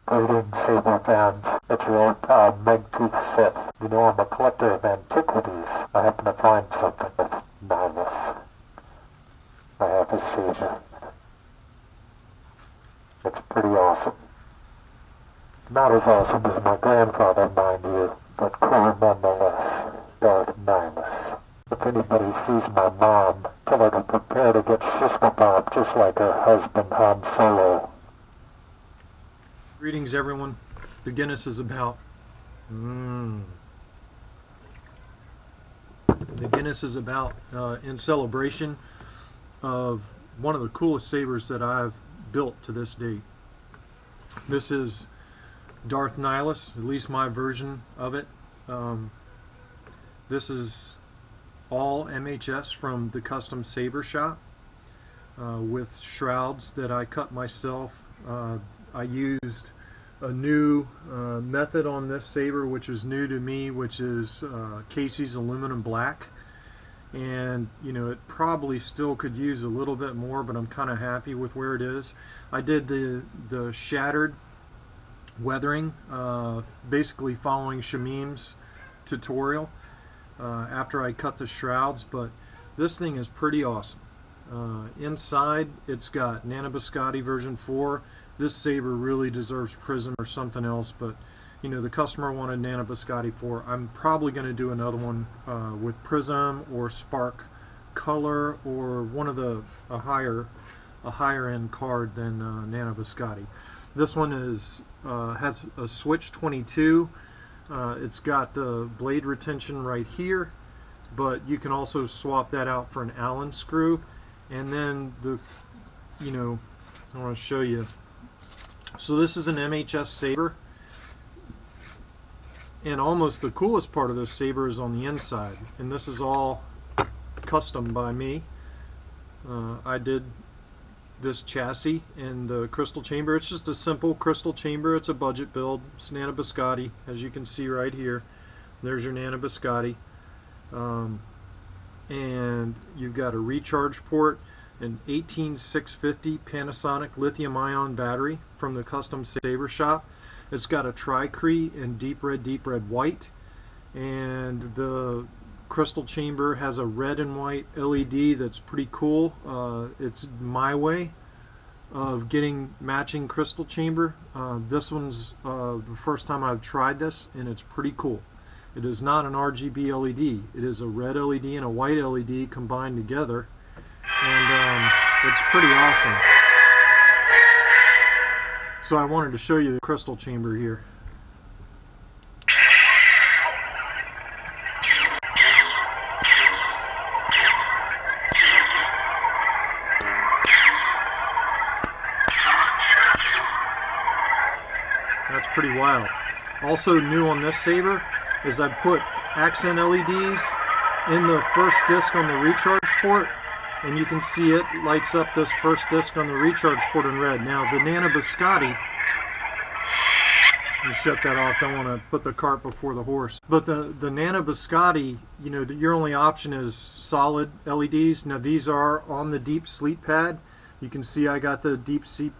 Greetings, saber fans. It's your old pal Megtooth Sith. You know I'm a collector of antiquities. I happen to find something with Nihilus. I have a saber. It's pretty awesome. Not as awesome as my grandfather, mind you, but cool nonetheless. Darth Nihilus. If anybody sees my mom, tell her to prepare to get shish-kebabbed just like her husband Han Solo. Greetings, everyone. The Guinness is about. The Guinness is about in celebration of one of the coolest sabers that I've built to this date. This is Darth Nihilus, at least my version of it. This is all MHS from the custom saber shop with shrouds that I cut myself. I used a new method on this saber, which is new to me, which is Casey's aluminum black. And you know, it probably still could use a little bit more, but I'm kind of happy with where it is. I did the shattered weathering, basically following Shamim's tutorial after I cut the shrouds, but this thing is pretty awesome. Inside, it's got Nana Biscotti version 4. This saber really deserves Prism or something else, but you know, the customer wanted Nana Biscotti 4. I'm probably going to do another one with Prism or Spark Color or one of a higher end card than Nana Biscotti. This one has a switch 22. It's got the blade retention right here, but you can also swap that out for an Allen screw. And then I want to show you. So this is an MHS saber, and almost the coolest part of this saber is on the inside, and this is all custom by me. I did this chassis and the crystal chamber. It's just a simple crystal chamber. It's a budget build. It's Nana Biscotti, as you can see right here. There's your Nana Biscotti. And you've got a recharge port, an 18650 Panasonic lithium-ion battery from the custom saber shop. It's got a tri-cree in deep red white, and the crystal chamber has a red and white LED that's pretty cool. It's my way of getting matching crystal chamber. This one's the first time I've tried this, and it's pretty cool. It is not an RGB LED. It is a red LED and a white LED combined together, and it's pretty awesome. So I wanted to show you the crystal chamber here. That's pretty wild. Also new on this saber is I put accent LEDs in the first disc on the recharge port, and you can see it lights up this first disc on the recharge port in red. Now the Nana Biscotti, let me shut that off, don't want to put the cart before the horse. But the Nana Biscotti, you know, your only option is solid LEDs. Now these are on the deep sleep pad. You can see I got the deep sleep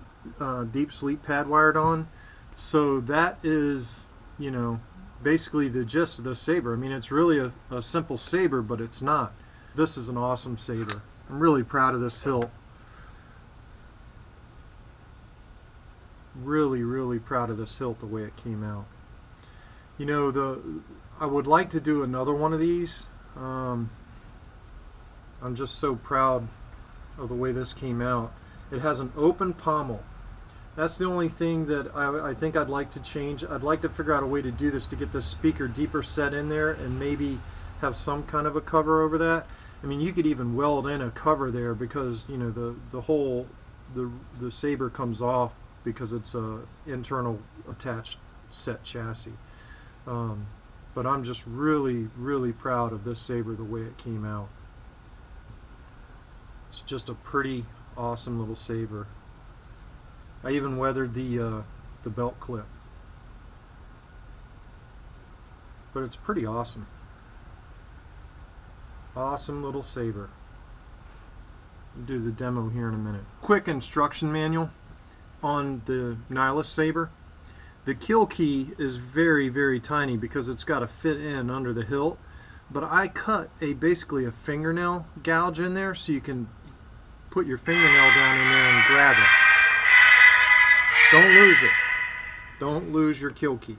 pad wired on. So that is, you know, basically the gist of the saber. I mean, it's really a simple saber, but it's not. This is an awesome saber. I'm really proud of this hilt. Really proud of this hilt, the way it came out. You know, I would like to do another one of these. I'm just so proud of the way this came out. It has an open pommel. That's the only thing that I think I'd like to change. I'd like to figure out a way to do this to get the speaker deeper set in there and maybe have some kind of a cover over that. I mean, you could even weld in a cover there because, you know, the saber comes off because it's a internal attached set chassis. But I'm just really proud of this saber, the way it came out. It's just a pretty awesome little saber. I even weathered the belt clip, but it's pretty awesome. Awesome little saber. I'll do the demo here in a minute. Quick instruction manual on the Nihilus saber. The kill key is very, very tiny because it's got to fit in under the hilt. But I cut basically a fingernail gouge in there so you can put your fingernail down in there and grab it. Don't lose it. Don't lose your kill key.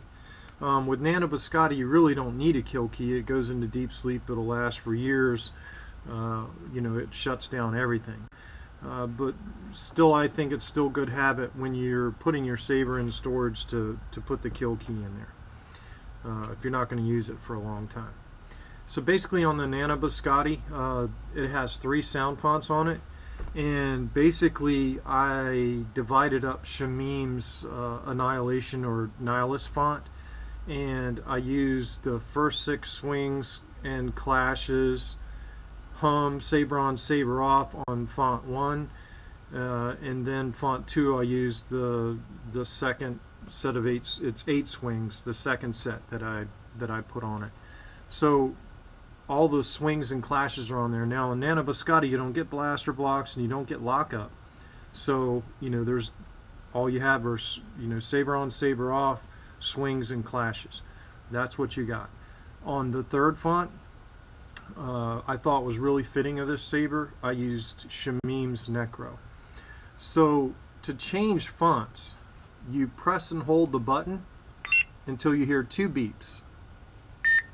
With Nano Biscotti, you really don't need a kill key. It goes into deep sleep. It'll last for years. You know, it shuts down everything. But still, I think it's still good habit when you're putting your saber in storage to put the kill key in there, if you're not going to use it for a long time. So basically on the Nano Biscotti, it has 3 sound fonts on it, and basically I divided up Shamim's Annihilation or Nihilus font, and I used the first 6 swings and clashes, hum, saber on, saber off on font 1, and then font 2 I used the second set of 8. It's 8 swings, the second set that I put on it. So all those swings and clashes are on there. Now in Nano Biscotti you don't get blaster blocks and you don't get lockup. So you know, there's all you have are, you know, saber on, saber off, swings and clashes. That's what you got. On the third font, I thought was really fitting of this saber, I used Shamim's Necro. So to change fonts, you press and hold the button until you hear 2 beeps.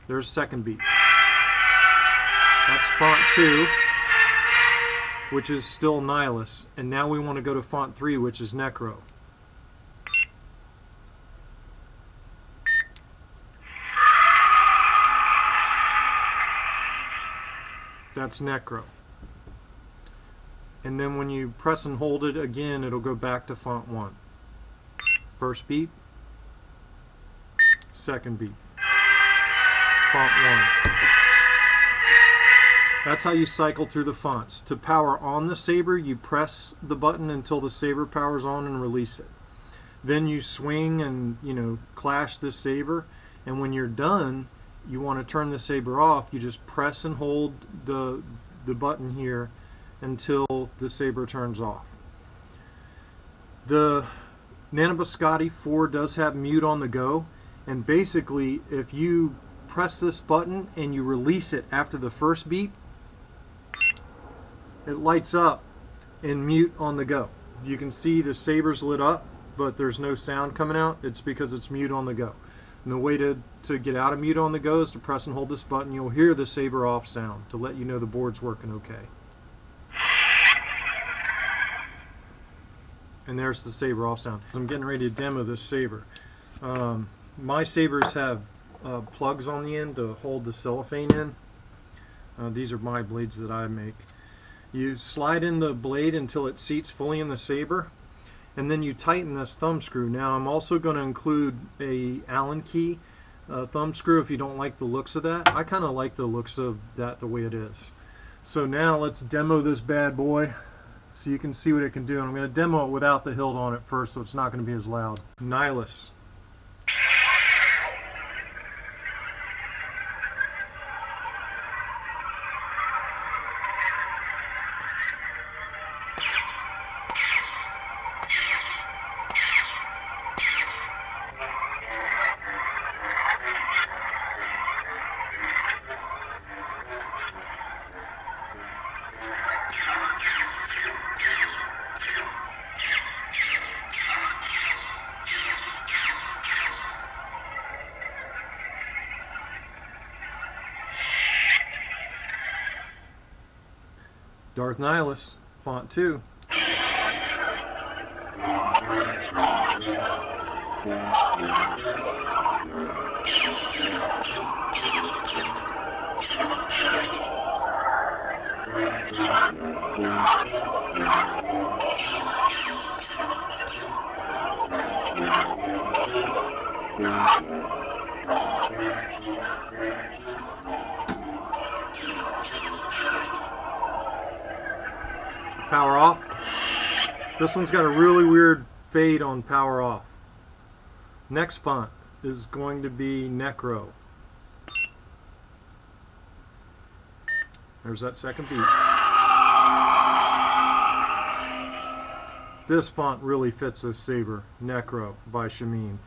There's second beep. That's font 2, which is still Nihilus, and now we want to go to font 3, which is Necro. That's Necro. And then when you press and hold it again, it'll go back to font 1. First beat, second beat, font 1. That's how you cycle through the fonts. To power on the saber, you press the button until the saber powers on and release it. Then you swing and, you know, clash the saber, and when you're done, you want to turn the saber off. You just press and hold the button here until the saber turns off. The Nano Biscotti 4 does have mute on the go, and basically if you press this button and you release it after the first beep, it lights up in mute on the go. You can see the saber's lit up, but there's no sound coming out. It's because it's mute on the go. And the way to get out of mute on the go is to press and hold this button. You'll hear the saber off sound to let you know the board's working okay. And there's the saber off sound. I'm getting ready to demo this saber. My sabers have plugs on the end to hold the cellophane in. These are my blades that I make. You slide in the blade until it seats fully in the saber, and then you tighten this thumb screw. Now I'm also going to include a Allen key thumb screw if you don't like the looks of that. I kind of like the looks of that the way it is. So now let's demo this bad boy so you can see what it can do. And I'm going to demo it without the hilt on it first, so it's not going to be as loud. Nihilus. Darth Nihilus, font 2. Power off. This one's got a really weird fade on power off. Next font is going to be Necro. There's that second beat. This font really fits this saber, Necro by Shamim.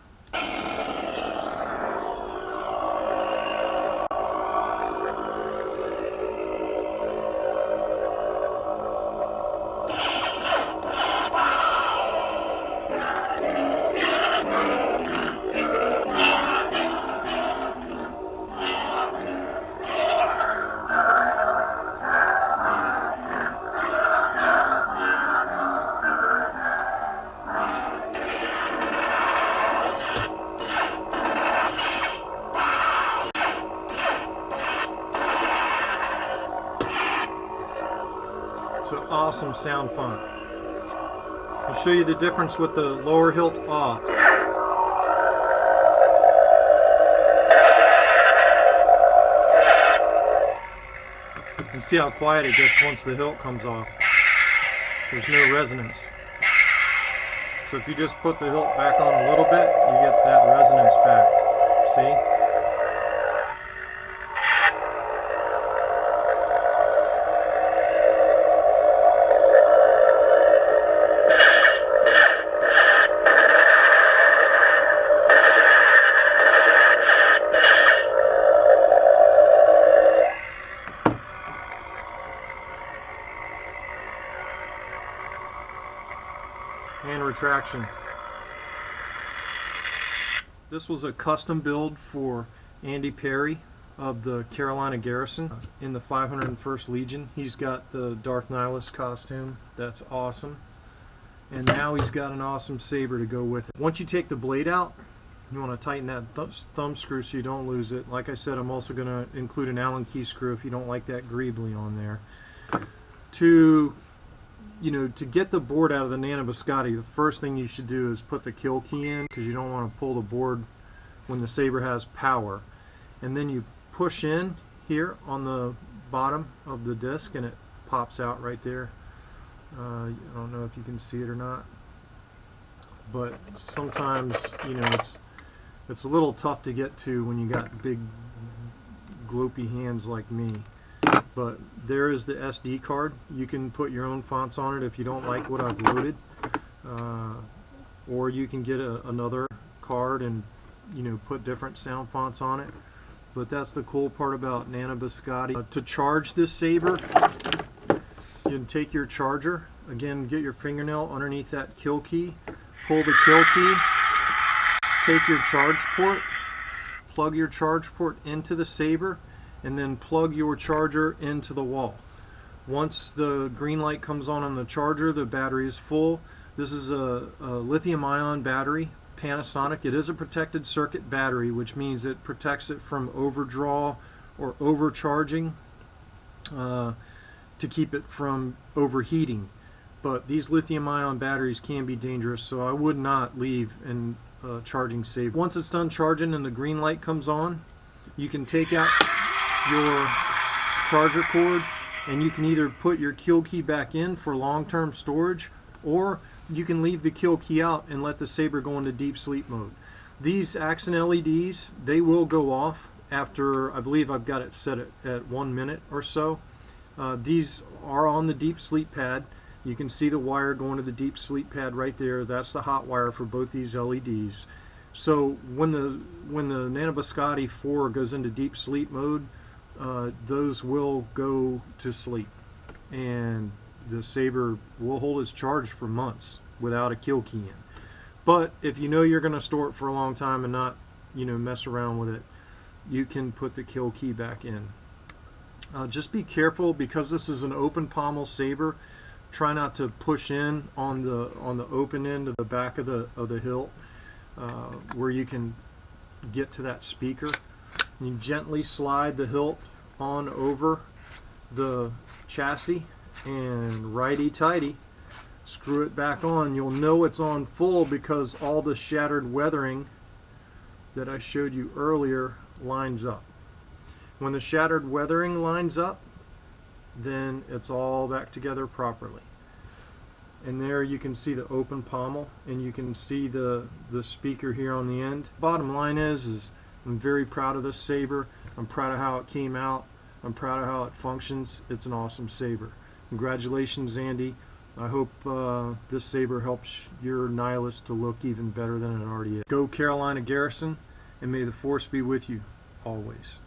It's an awesome sound font. I'll show you the difference with the lower hilt off. You see how quiet it gets once the hilt comes off. There's no resonance. So if you just put the hilt back on a little bit, you get that resonance back. See? And retraction. This was a custom build for Andy Perry of the Carolina Garrison in the 501st Legion. He's got the Darth Nihilus costume. That's awesome. And now he's got an awesome saber to go with it. Once you take the blade out, you want to tighten that thumb screw so you don't lose it. Like I said, I'm also going to include an Allen key screw if you don't like that greebly on there. To get the board out of the Nana Biscotti, the first thing you should do is put the kill key in, because you don't want to pull the board when the saber has power. And then you push in here on the bottom of the disc and it pops out right there. I don't know if you can see it or not, but sometimes it's a little tough to get to when you got big gloopy hands like me. But there is the SD card. You can put your own fonts on it if you don't like what I've loaded, or you can get another card and put different sound fonts on it. But that's the cool part about Nana Biscotti. To charge this saber, you can take your charger, again, get your fingernail underneath that kill key, pull the kill key, take your charge port, plug your charge port into the saber, and then plug your charger into the wall. Once the green light comes on the charger, the battery is full. This is a lithium-ion battery, Panasonic. It is a protected circuit battery, which means it protects it from overdraw or overcharging to keep it from overheating. But these lithium-ion batteries can be dangerous, so I would not leave in charging saber. Once it's done charging and the green light comes on, you can take out your charger cord and you can either put your kill key back in for long-term storage, or you can leave the kill key out and let the saber go into deep sleep mode. These accent LEDs, they will go off after, I believe I've got it set at 1 minute or so. These are on the deep sleep pad. You can see the wire going to the deep sleep pad right there. That's the hot wire for both these LEDs. So when the Nana Biscotti 4 goes into deep sleep mode, those will go to sleep, and the saber will hold its charge for months without a kill key in. But if you know you're going to store it for a long time and not mess around with it, you can put the kill key back in. Just be careful, because this is an open pommel saber. Try not to push in on the open end of the back of the hilt, where you can get to that speaker. You gently slide the hilt on over the chassis and righty-tighty, screw it back on. You'll know it's on full because all the shattered weathering that I showed you earlier lines up. When the shattered weathering lines up, then it's all back together properly. And there you can see the open pommel, and you can see the speaker here on the end. Bottom line is I'm very proud of this saber. I'm proud of how it came out. I'm proud of how it functions. It's an awesome saber. Congratulations, Andy. I hope this saber helps your Nihilus to look even better than it already is. Go Carolina Garrison, and may the Force be with you always.